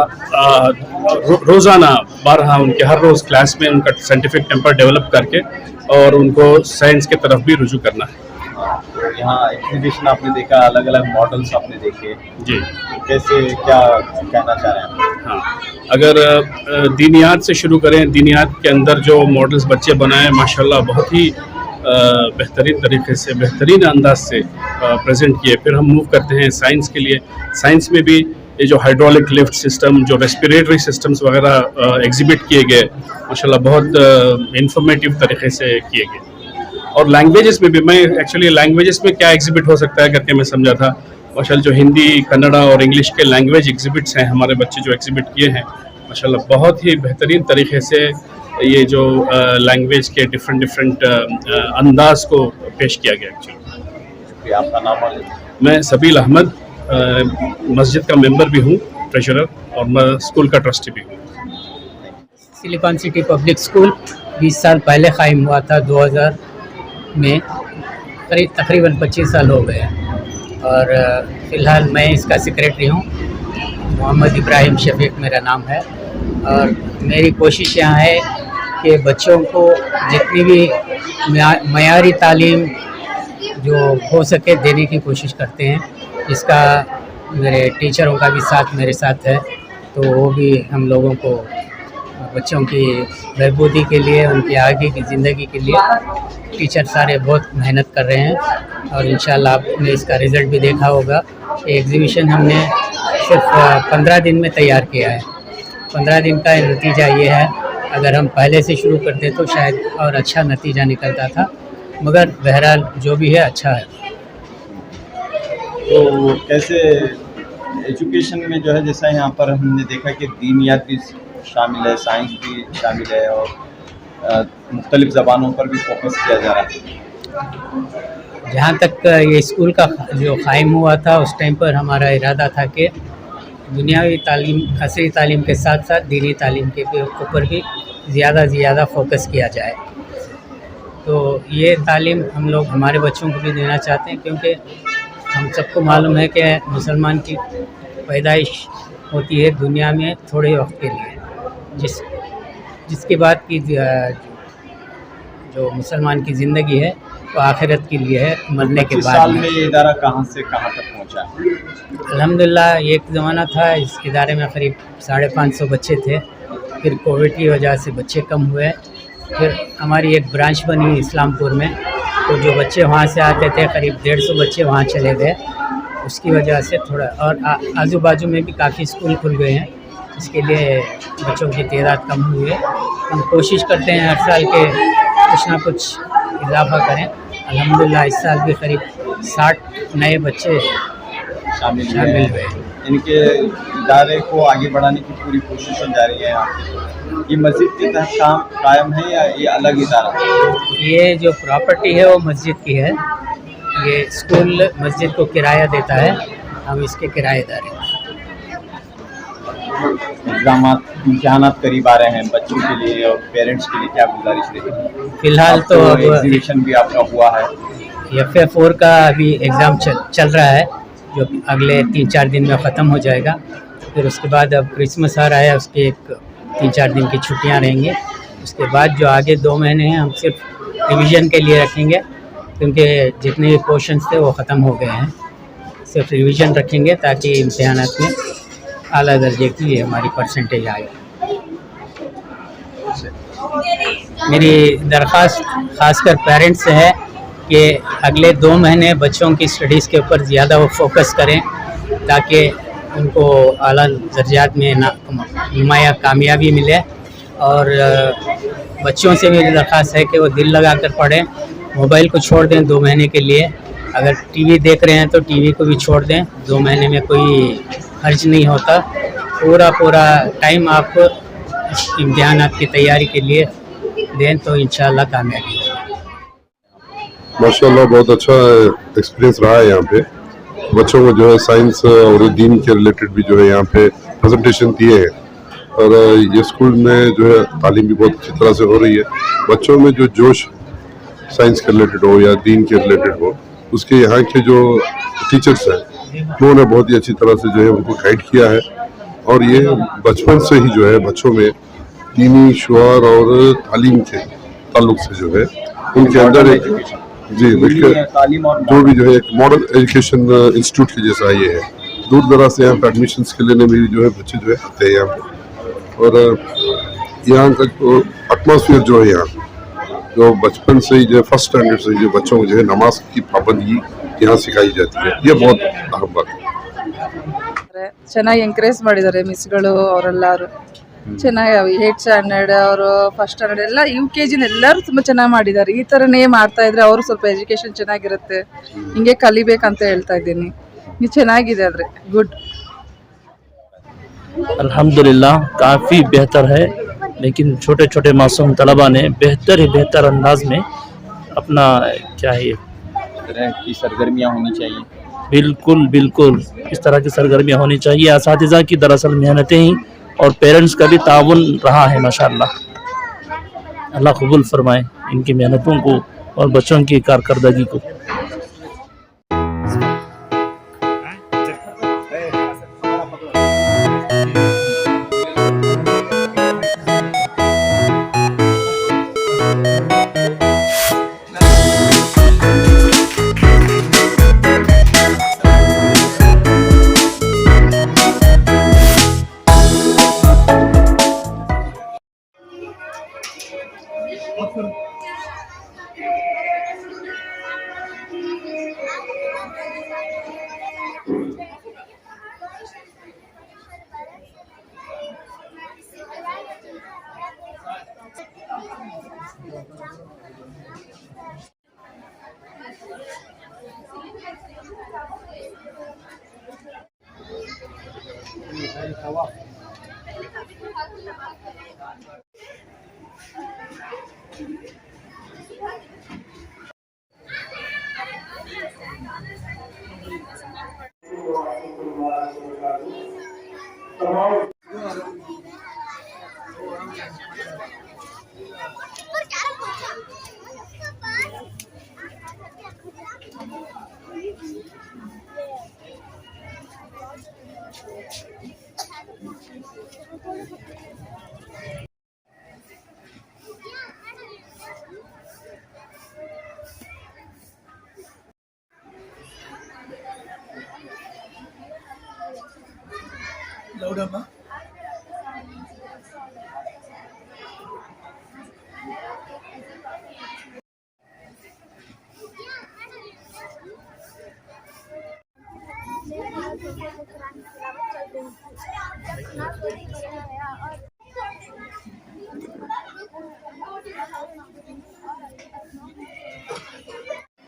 रोज़ाना 12 उनके हर रोज़ क्लास में उनका साइंटिफिक टेम्पर डेवलप करके और उनको साइंस के तरफ भी रुजू करना है। यहाँ एग्जीबिशन आपने देखा, अलग अलग मॉडल्स आपने देखे जी, कैसे, क्या कहना चाह रहे हैं? हाँ, अगर दीनियात से शुरू करें, दीनियात के अंदर जो मॉडल्स बच्चे बनाए माशाल्लाह बहुत ही बेहतरीन तरीके से, बेहतरीन अंदाज से प्रेजेंट किए। फिर हम मूव करते हैं साइंस के लिए। साइंस में भी ये जो हाइड्रोलिक लिफ्ट सिस्टम, जो रेस्पिरेटरी सिस्टम्स वगैरह एग्जिबिट किए गए माशाल्लाह बहुत इंफॉर्मेटिव तरीके से किए गए। और लैंग्वेजेस में भी, मैं एक्चुअली लैंग्वेजेस में क्या एग्जिबिट हो सकता है करके मैं समझा था, माशाल्लाह जो हिंदी, कन्नड़ा और इंग्लिश के लैंग्वेज एग्जिबिट्स हैं हमारे बच्चे जो एग्जिबिट किए हैं, माशाल्लाह बहुत ही बेहतरीन तरीके से ये जो लैंग्वेज के डिफरेंट अंदाज को पेश किया गया एक्चुअली। आपका नाम? मैं सबील अहमद, मस्जिद का मेंबर भी हूँ, ट्रेजरर, और मैं स्कूल का ट्रस्टी भी हूँ। सिलिकॉन सिटी पब्लिक स्कूल 20 साल पहले कायम हुआ था, 2000 में, तकरीबन 25 साल हो गए, और फ़िलहाल मैं इसका सेक्रेटरी हूँ। मोहम्मद इब्राहिम शफीक मेरा नाम है, और मेरी कोशिश यहाँ है कि बच्चों को जितनी भी मयारी तालीम जो हो सके देने की कोशिश करते हैं। इसका मेरे टीचरों का भी साथ मेरे साथ है, तो वो भी हम लोगों को बच्चों की बहबूदी के लिए, उनकी आगे की ज़िंदगी के लिए टीचर सारे बहुत मेहनत कर रहे हैं, और इंशाल्लाह आपने इसका रिज़ल्ट भी देखा होगा। एग्ज़िबिशन हमने सिर्फ 15 दिन में तैयार किया है। 15 दिन का नतीजा ये है, अगर हम पहले से शुरू करते तो शायद और अच्छा नतीजा निकलता था, मगर बहरहाल जो भी है अच्छा है। तो कैसे एजुकेशन में जो है, जैसा यहाँ पर हमने देखा कि दीनियात भी शामिल है, साइंस भी शामिल है, और मुख्तलिफ ज़बानों पर भी फोकस किया जा रहा है। जहाँ तक ये स्कूल का जो कायम हुआ था, उस टाइम पर हमारा इरादा था कि दुनियावी तालीम, असली तालीम के साथ साथ दीनी तालीम के ऊपर भी ज़्यादा से ज़्यादा फोकस किया जाए। तो ये तालीम हम लोग हमारे बच्चों को भी देना चाहते हैं, क्योंकि हम सबको मालूम है कि मुसलमान की पैदाइश होती है दुनिया में थोड़े वक्त के लिए, जिसके बाद की जो मुसलमान की ज़िंदगी है वो आखिरत के लिए है, मरने के बाद। साल में ये इदारा कहाँ से कहाँ तक पहुँचा? अल्हम्दुलिल्लाह, एक ज़माना था इस इदारे में करीब 550 बच्चे थे, फिर कोविड की वजह से बच्चे कम हुए, फिर हमारी एक ब्रांच बनी इस्लामपुर में, तो जो बच्चे वहाँ से आते थे करीब 150 बच्चे वहाँ चले गए, उसकी वजह से थोड़ा, और आजू बाजू में भी काफ़ी स्कूल खुल गए हैं, इसके लिए बच्चों की तादाद कम हुई है। हम कोशिश करते हैं हर साल के कुछ ना कुछ इजाफा करें। अल्हम्दुलिल्लाह इस साल भी करीब 60 नए बच्चे शामिल हुए। इनके इदारे को आगे बढ़ाने की पूरी कोशिश जारी है। ये मस्जिद के तहत काम कायम है या ये अलग इदारा? ये जो प्रॉपर्टी है वो मस्जिद की है, ये स्कूल मस्जिद को किराया देता है, हम इसके किराएदार हैं। इम्तिहानात करीब आ रहे हैं, बच्चों के लिए और पेरेंट्स के लिए क्या गुजारिश रहेगी? फ़िलहाल तो अब एग्जीबिशन भी आपका हुआ है, FA4 का अभी एग्ज़ाम चल रहा है, जो अगले 3-4 दिन में ख़त्म हो जाएगा। फिर उसके बाद अब क्रिसमस आ रहा है, उसके 3-4 दिन की छुट्टियां रहेंगी। उसके बाद जो आगे 2 महीने हैं हम सिर्फ रिवीजन के लिए रखेंगे, क्योंकि जितने भी पोर्शंस थे वो ख़त्म हो गए हैं. सिर्फ रिवीजन रखेंगे ताकि इम्तिहानात में आला दर्जे की हमारी परसेंटेज आए. मेरी दरख्वास्त ख़ासकर पेरेंट्स से है कि अगले 2 महीने बच्चों की स्टडीज़ के ऊपर ज़्यादा वो फोकस करें ताकि उनको आला दर्जात में नुमाया कामयाबी मिले. और बच्चों से मेरी दरख्वास्त है कि वो दिल लगा कर पढ़ें, मोबाइल को छोड़ दें 2 महीने के लिए. अगर टीवी देख रहे हैं तो टीवी को भी छोड़ दें. 2 महीने में कोई खर्च नहीं होता. पूरा टाइम आप इम्तिहानात की तैयारी के लिए दें तो इंशाल्लाह कामयाबी होगी. माशाल्लाह बहुत अच्छा एक्सपीरियंस रहा है यहाँ पे. बच्चों को जो है साइंस और दीन के रिलेटेड भी जो है यहाँ पे प्रेजेंटेशन दिए हैं. और ये स्कूल में जो है तालीम भी बहुत अच्छी तरह से हो रही है. बच्चों में जो जोश साइंस के रिलेटेड हो या दीन के रिलेटेड हो, उसके यहाँ के जो टीचर्स हैं उन्होंने बहुत ही अच्छी तरह से जो है उनको गाइड किया है. और ये बचपन से ही जो है बच्चों में दीनी शुआर और तालीम के ताल्लुक से जो है उनके अंदर एक जी जो भी जो है एक मॉडल एजुकेशन इंस्टीट्यूट के जैसा ये है. दूर दराज से यहाँ पे एडमिशन के लेने में भी जो है बच्चे जो है आते हैं यहाँ पे. और यहाँ का जो एटमॉस्फेयर जो है यहाँ जो बचपन से ही जो है फर्स्ट स्टैंडर्ड से जो बच्चों को जो है नमाज की पाबंदी यहाँ सिखाई जाती है. ये बहुत अहम बात है. ಚೆನ್ನಾಗಿ ಎಂಕರೇಜ್ ಮಾಡಿದ್ದಾರೆ ಮಿಸ್ಗಳು ಅವರೆಲ್ಲರೂ ಚೆನ್ನಾಗಿ 8th ಸ್ಟ್ಯಾಂಡರ್ಡ್ ಅವರು ಫಸ್ಟ್ ಸ್ಟ್ಯಾಂಡರ್ಡ್ ಎಲ್ಲ UKG ಎಲ್ಲರೂ ತುಂಬ ಚೆನ್ನಾಗಿ ಮಾಡಿದ್ದಾರೆ. ಈ ಥರನೇ ಮಾಡ್ತಾ ಇದ್ರೆ ಅವರು ಸ್ವಲ್ಪ ಎಜುಕೇಷನ್ ಚೆನ್ನಾಗಿರುತ್ತೆ. ಹಿಂಗೆ ಕಲಿಬೇಕಂತ ಹೇಳ್ತಾ ಇದ್ದೀನಿ. ಇದು ಚೆನ್ನಾಗಿದೆ ಆದರೆ ಗುಡ್. अल्हम्दुलिल्लाह काफ़ी बेहतर है, लेकिन छोटे छोटे मासूम तलबा ने बेहतर अंदाज में अपना क्या है तरह की सरगर्मियाँ होनी चाहिए. बिल्कुल इस तरह की सरगर्मियाँ होनी चाहिए. असातिज़ा की दरअसल मेहनतें ही और पेरेंट्स का भी ताउन रहा है माशाअल्लाह. अल्लाह कबूल फरमाए इनकी मेहनतों को और बच्चों की कारकर्दगी को.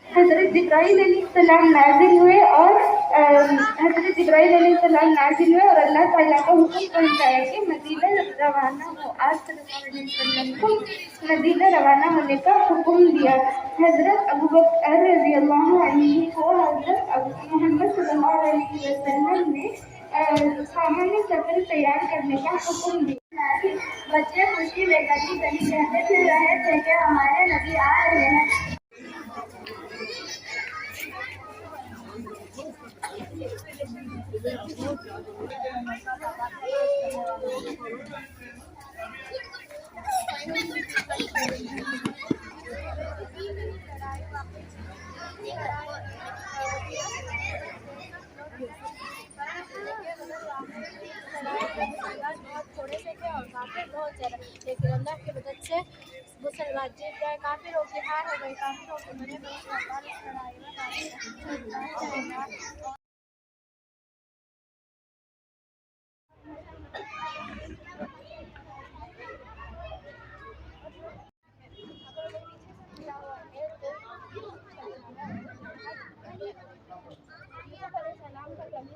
हज़रत जिब्राइल अलैहिस्सलाम नाज़िल हुए और हज़रत जिब्राइल अलैहिस्सलाम नाज़िल हुए और अल्लाह ताला का हुक्म पहुंचाया कि मदीना रवाना हो. आज सल्लल्लाहु अलैहि वसल्लम को मदीना रवाना होने का हुक्म दिया. हज़रत अबू बकर रज़ियल्लाहु अन्हु को हज़रत मोहम्मद सल्लल्लाहु अलैहि वसल्लम ने सामान्य सफर तैयार करने का हुक्म दिया. बच्चे खुशी में गली गली कहते फिर रहे थे कि हमारे नबी आ रहे हैं. थोड़े से थे और काफिर बहुत ज़्यादा, लेकिन अल्लाह की मदद से मुसलमान जीत गए, काफिरों की हार हो गई, काफिरों के बड़े बड़े लड़ाई में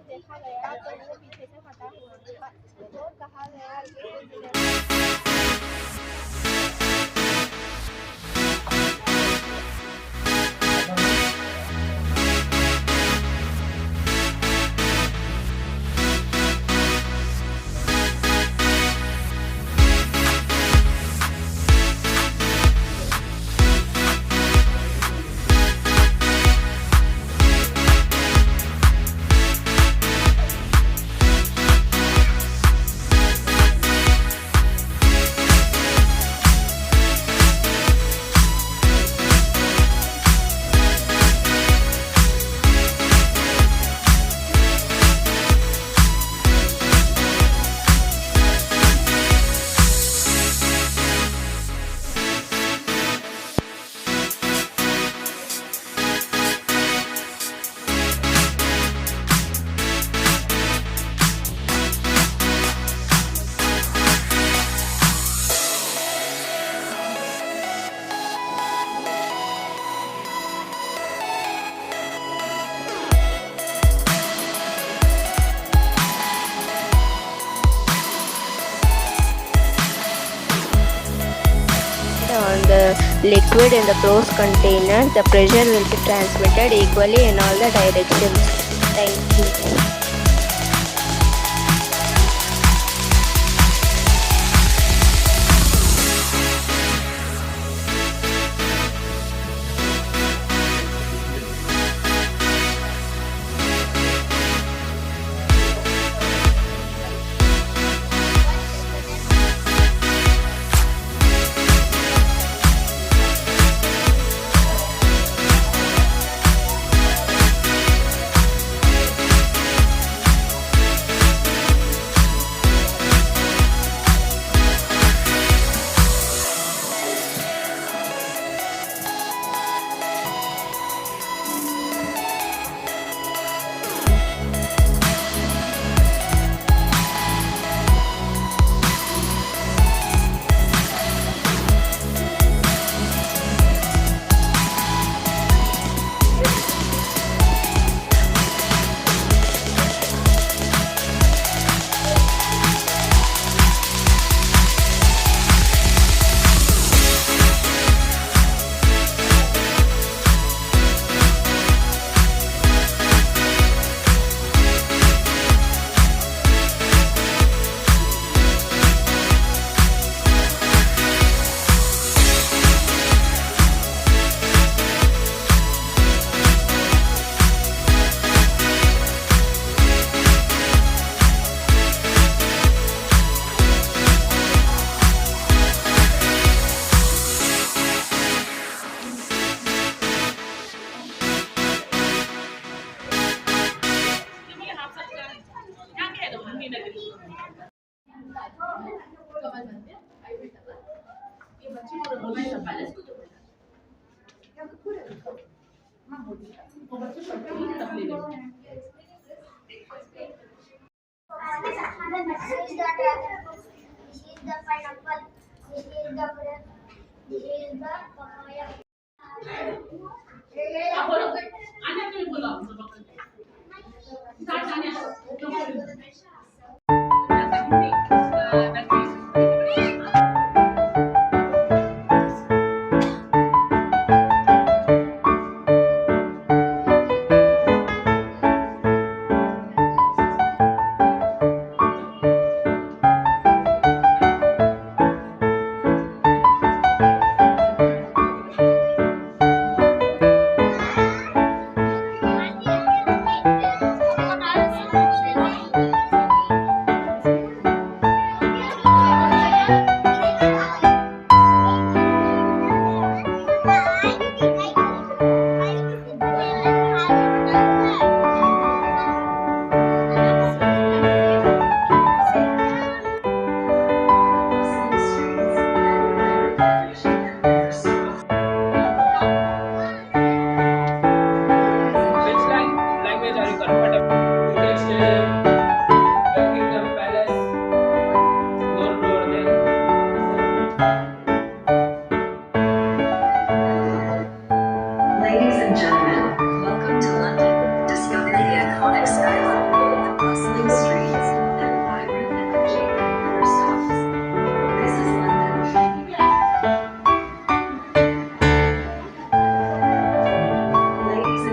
देखा गया तो वो पीछे से फटा हुआ था और कहा गया on the liquid in the closed container, the pressure will be transmitted equally in all the directions. Thank you.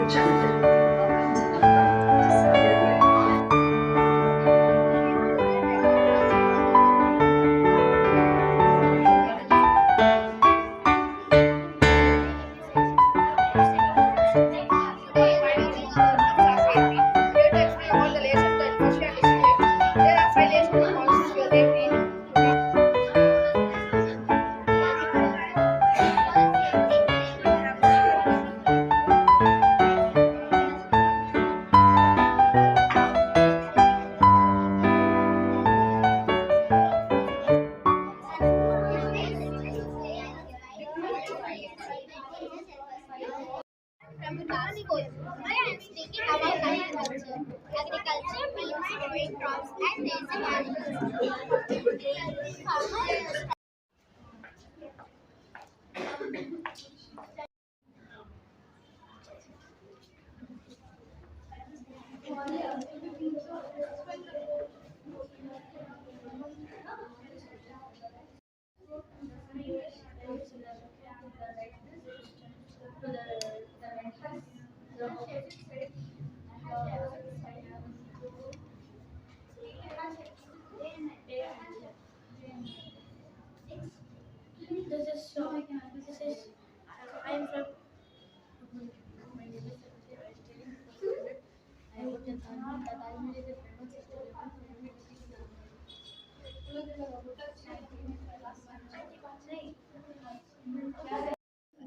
Jonathan. Welcome to London. Discover the From Bhutan School, where I am speaking about agriculture. Agriculture means growing crops and raising animals. Farmers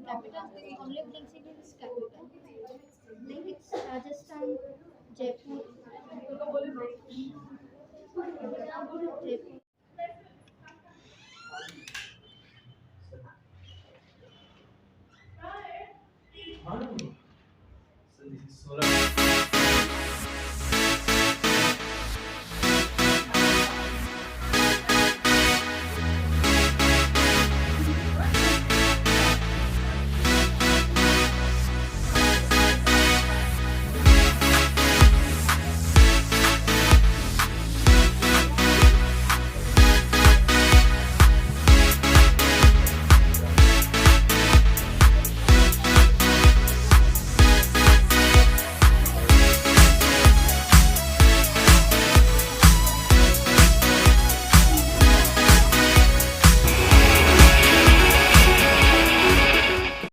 capital only things it is capital. Like it's Rajasthan, Jaipur. So this is solar.